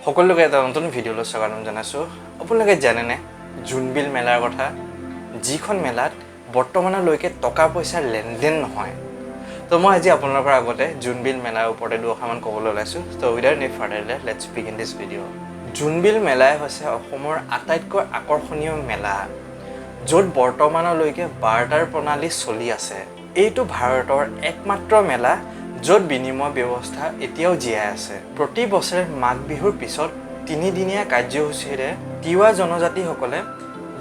সকলোকে এটা নতুন ভিডিঅ'লৈ স্বাগতম জনাইছোঁ। আপোনালোকে জানেনে জোনবিল মেলাৰ কথা, যিখন মেলাত বৰ্তমানলৈকে টকা পইচাৰ লেনদেন নহয়। তো মই আজি আপোনালোকৰ আগতে জোনবিল মেলাৰ ওপৰতে দুআষাৰমান ক'বলৈ ওলাইছোঁ। তো without any further delay let's begin this video'. Jonbeel মেলাই হৈছে অসমৰ আটাইতকৈ আকৰ্ষণীয় মেলা, য'ত বৰ্তমানলৈকে বাৰ্টাৰ প্ৰণালী চলি আছে। এইটো ভাৰতৰ একমাত্ৰ মেলা য'ত বিনিময় ব্যৱস্থা এতিয়াও জীয়াই আছে। প্ৰতি বছৰে মাঘ বিহুৰ পিছত 3 দিনীয়া কাৰ্যসূচীৰে তিৱা জনজাতিসকলে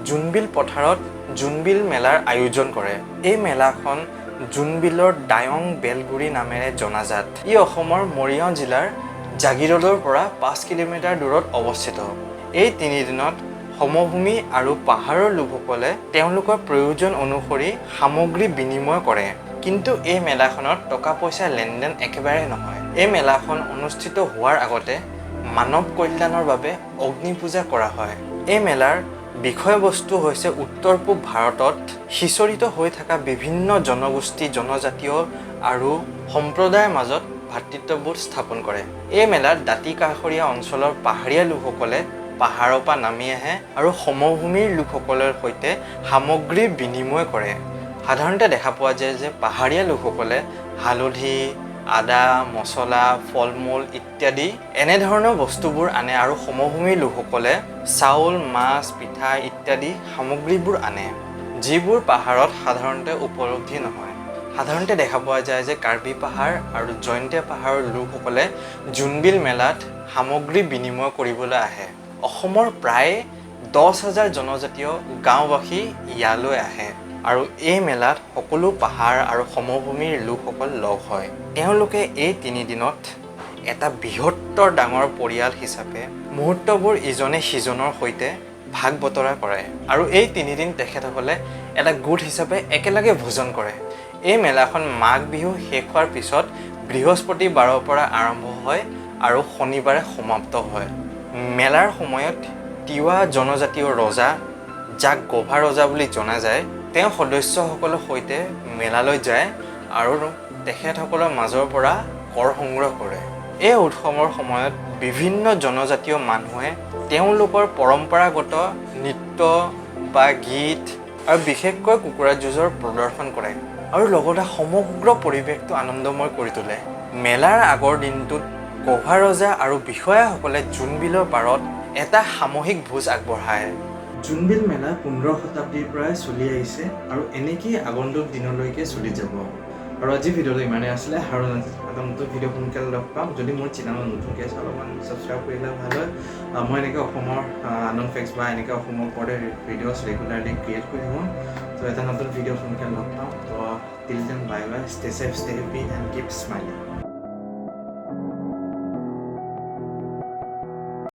জোনবিল পথাৰত জোনবিল মেলাৰ আয়োজন কৰে। এই মেলাখন জোনবিলৰ ডায়ং বেলগুৰি নামেৰে জনাজাত। ই অসমৰ মৰিগাঁও জিলাৰ জাগিৰোডৰ পৰা 5 কিলোমিটাৰ দূৰত অৱস্থিত। এই 3 দিনত সমভূমি আৰু পাহাৰৰ লোকসকলে তেওঁলোকৰ প্ৰয়োজন অনুসৰি সামগ্ৰী বিনিময় কৰে। কিন্তু এই মেলাখনত টকা পইচাৰ লেনদেন একেবাৰে নহয়। এই মেলাখন অনুষ্ঠিত হোৱাৰ আগতে মানৱ কল্যাণৰ বাবে অগ্নি পূজা কৰা হয়। এই মেলাৰ বিষয়বস্তু হৈছে উত্তৰ পূব ভাৰতত সিঁচৰিত হৈ থকা বিভিন্ন জনগোষ্ঠী, জনজাতীয় আৰু সম্প্ৰদায়ৰ মাজত ভাতৃত্ববোধ স্থাপন কৰে। এই মেলাত দাঁতি কাষৰীয়া অঞ্চলৰ পাহাৰীয়া লোকসকলে পাহাৰৰ পৰা নামি আহে আৰু সমভূমিৰ লোকসকলৰ সৈতে সামগ্ৰী বিনিময় কৰে। সাধাৰণতে দেখা পোৱা যায় যে পাহাৰীয়া লোকসকলে হালধি, আদা, মছলা, ফল মূল ইত্যাদি এনেধৰণৰ বস্তুবোৰ আনে আৰু সমভূমিৰ লোকসকলে চাউল, মাছ, পিঠা ইত্যাদি সামগ্ৰীবোৰ আনে, যিবোৰ পাহাৰত সাধাৰণতে উপলব্ধি নহয়। সাধাৰণতে দেখা পোৱা যায় যে কাৰ্বি পাহাৰ আৰু জয়ন্তীয়া পাহাৰৰ লোকসকলে জোনবিল মেলাত সামগ্ৰী বিনিময় কৰিবলৈ আহে। অসমৰ প্ৰায় 10,000 জনজাতীয় গাঁওবাসী ইয়ালৈ আহে আৰু এই মেলাত সকলো পাহাৰ আৰু সমভূমিৰ লোকসকল লগ হয়। তেওঁলোকে এই 3 দিনত এটা বৃহত্তৰ ডাঙৰ পৰিয়াল হিচাপে মুহূৰ্তবোৰ ইজনে সিজনৰ সৈতে ভাগ বতৰা কৰে আৰু এই 3 দিন তেখেতসকলে এটা গোট হিচাপে একেলগে ভোজন কৰে। এই মেলাখন মাঘ বিহু শেষ হোৱাৰ পিছত বৃহস্পতিবাৰৰ পৰা আৰম্ভ হয় আৰু শনিবাৰে সমাপ্ত হয়। মেলাৰ সময়ত তিৱা জনজাতীয় ৰজা, যাক গোভা ৰজা বুলি জনা যায়, তেওঁ সদস্যসকলৰ সৈতে মেলালৈ যায় আৰু তেখেতসকলৰ মাজৰ পৰা কৰ সংগ্ৰহ কৰে। এই উৎসৱৰ সময়ত বিভিন্ন জনজাতীয় মানুহে তেওঁলোকৰ পৰম্পৰাগত নৃত্য বা গীত আৰু বিশেষকৈ কুকুৰা যুঁজৰ প্ৰদৰ্শন কৰে আৰু লগতে সমগ্ৰ পৰিৱেশটো আনন্দময় কৰি তোলে। মেলাৰ আগৰ দিনটোত গোভা ৰজা আৰু বিষয়াসকলে জোনবিলৰ পাৰত এটা সামূহিক ভোজ আগবঢ়ায়। জোনবিল মেলা 15 শতাব্দীৰ পৰাই চলি আহিছে আৰু এনেকেই আগন্তুক দিনলৈকে চলি যাব। আৰু আজি ভিডিঅ'টো ইমানেই আছিলে আৰু নতুন ভিডিঅ' সোনকালে লগ পাম। যদি মোৰ চেনেলত নতুনকৈ আছে অলপমান ছাবস্ক্ৰাইব কৰিলে ভাল হয়। মই এনেকৈ অসমৰ আনন ফেক্টছ বা এনেকৈ অসমৰ ওপৰতে ভিডিঅ'ছ ৰেগুলাৰলি ক্ৰিয়েট কৰি থাকোঁ। তো এটা নতুন ভিডিঅ' সোনকালে লগ পাম। তো till then bye bye, stay safe, stay happy and keep smiling.